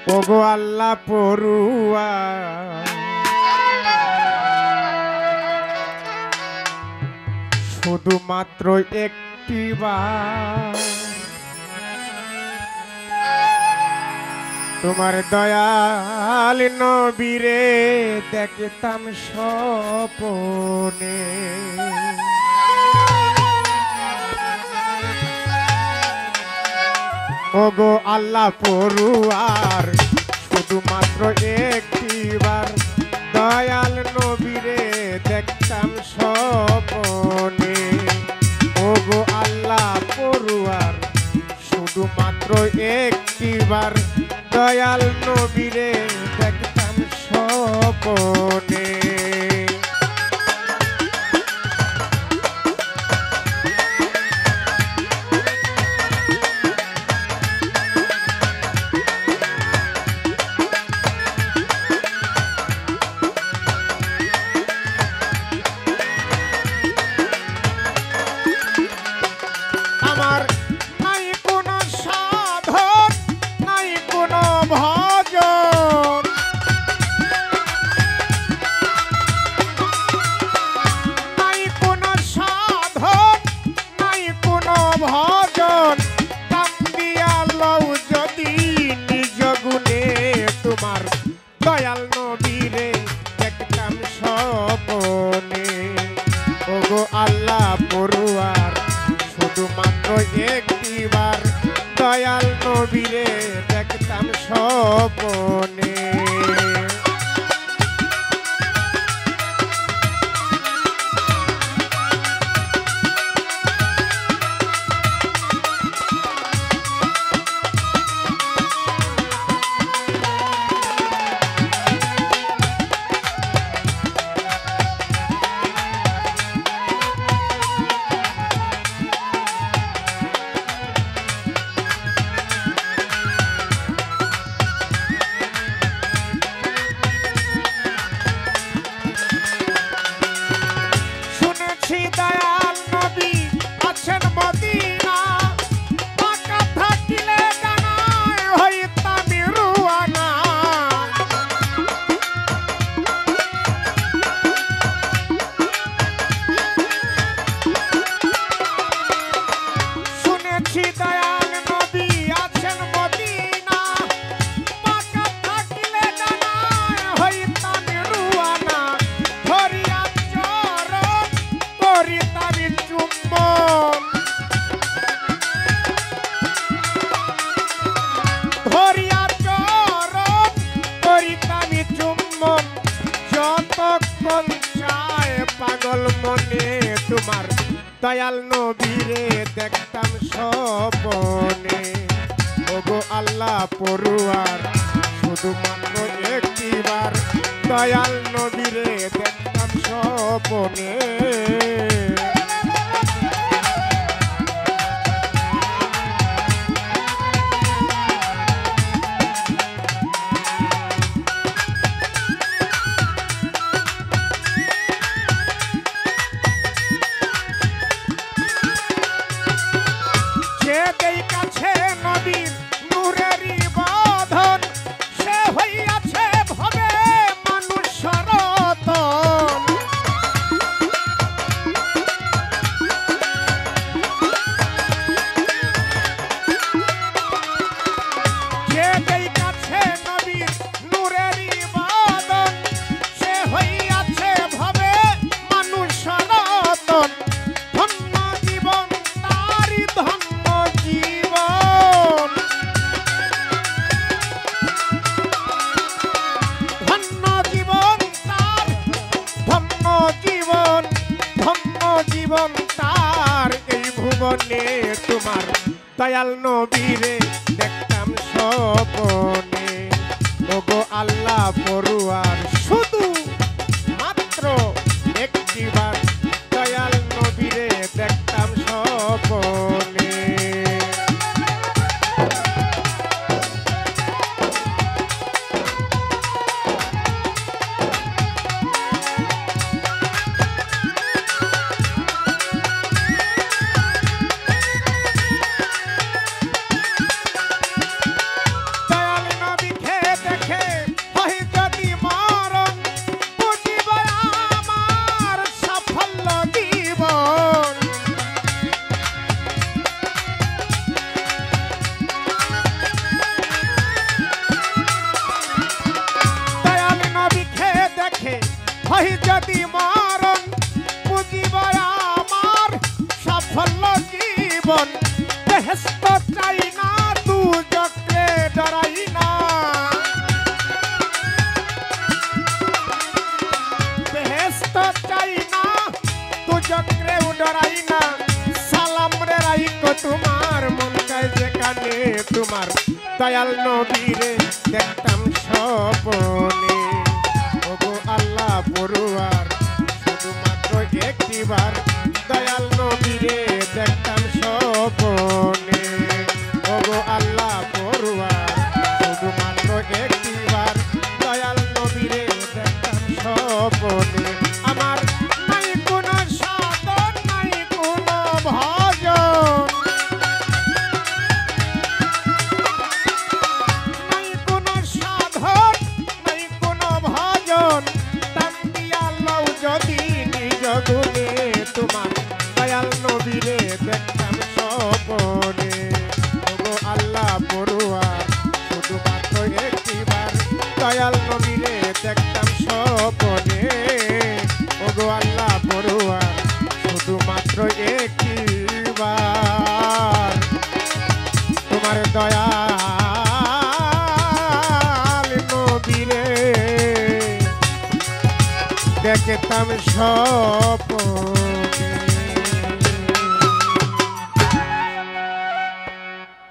ওগো আল্লাহ পড়ুয়া শুধুমাত্র একটিবার তোমার দয়াল নবীরে দেখতাম স্বপনে ওগো আল্লাহ পড়ুয়ার শুধুমাত্র একটিবার দয়াল নবীরে দেখতাম স্বপনে ওগো আল্লাহ পড়ুয়ার শুধুমাত্র একটিবার দয়াল নবীরে দেখতাম স্বপনে আমার নাই কোনো সাধন নাই কোনো ভজন নাই কোনো সাধন নাই কোনো ভজন কাম দিয়া লও যদি নিজ গুণে তোমার দয়াল নবীরে দেখতাম স্বপনে ওগো আল্লাহ পড়ুয়ার শুধুমাত্র একটিবার দয়াল নবীরে দেখতাম স্বপনে দয়াল নবী আছেন মদিনা পাকা থাকিলে গানায় হইতাম রুয়ানা শুনেছি দয়াল নবী আছেন মদিনা পাকা থাকিলে গানায় হইতাম রুয়ানা ধরিয়া চরণ করিতামি চুম্বন ধরিয়া চরণ করিতামি চুম্বন যতক্ষণ চায় পাগল মনে তোমার দয়াল নবীরে দেখতাম স্বপনে ওগো আল্লাহ পড়ুয়ার শুধুমাত্র একটিবার দয়াল নবীরে দেখতাম স্বপনে যেই কাছে নবীর নূরেরই বাঁধন সে হইয়াছে ভবে মানুষ রতন যেই কাছে নবীর নূরেরই বাঁধন সে হইয়াছে ভবে মানুষ রতন ধন্য জীবন তারি ধন্য জীবন ধন্য জীবন তার ধন্য জীবন ধন্য জীবন তার এই ভুবনে তোমার দয়াল নবীরে দেখতাম স্বপনে ওগো আল্লাহ পড়ুয়ার শুধু মাত্র একটিবার দয়াল নবীরে দেখতাম স্বপনে দয়াল নবীরে দেখতাম স্বপনে। ওগো আল্লাহ পড়ুয়ার শুধুমাত্র একটিবার দয়াল নবীরে দেখতাম স্বপনে। ওগো আল্লাহ পড়ুয়ার শুধুমাত্র একটিবার দয়াল নবীরে দেখতাম স্বপনে। আমার নাই কোনো সাধন নাই কোনো ভজন, নাই কোনো সাধন নাই কোনো ভজন, টান দিয়া লও যদি নিজ গুণে তোমার দয়াল নবীরে দেখতাম স্বপনে। ওগো আল্লাহ পড়ুয়ার শুধুমাত্র একটিবার দয়াল নবীরে দেখতাম স্বপনে। ওগো আল্লাহ পড়ুয়ার শুধুমাত্র একটিবার তোমার দয়াল নবীরে দেখতাম স্বপনে।